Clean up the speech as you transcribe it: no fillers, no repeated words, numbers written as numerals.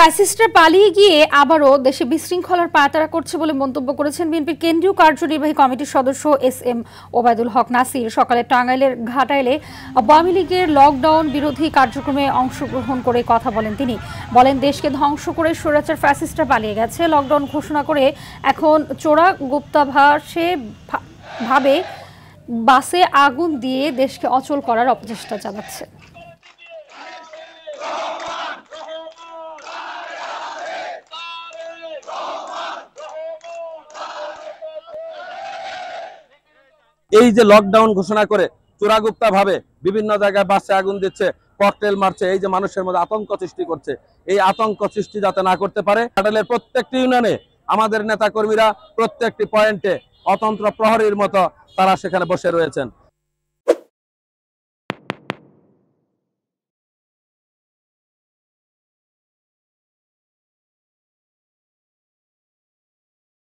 ফ্যাসিস্টরা পালিয়ে গিয়ে আবারও দেশে বিশৃঙ্খলার পায়তারা করছে বলে মন্তব্য করেছেন বিএনপির কেন্দ্রীয় কার্যনির্বাহী কমিটির সদস্য এস.এম. ওবায়দুল হক নাসির। সকালে টাঙ্গাইলের ঘাটাইলে আওয়ামী লীগের লকডাউন বিরোধী কার্যক্রমে অংশগ্রহণ করে কথা বলেন তিনি। বলেন, দেশকে ধ্বংস করে স্বৈরাচার ফ্যাসিস্টরা পালিয়ে গেছে। লকডাউন ঘোষণা করে এখন চোরা গুপ্তাভাবে বাসে আগুন দিয়ে দেশকে অচল করার অপচেষ্টা চালাচ্ছে। এই যে লকডাউন ঘোষণা করে চোরাগুপ্তা ভাবে বিভিন্ন জায়গায় বাসে আগুন দিচ্ছে, ককটেল মারছে, এই যে মানুষের মধ্যে আতঙ্ক সৃষ্টি করছে, এই আতঙ্ক সৃষ্টি যাতে না করতে পারে, ঘাটাইলের প্রত্যেকটি ইউনিয়নে আমাদের নেতা কর্মীরা প্রত্যেকটি পয়েন্টে অতন্ত্র প্রহরীর মতো তারা সেখানে বসে রয়েছেন।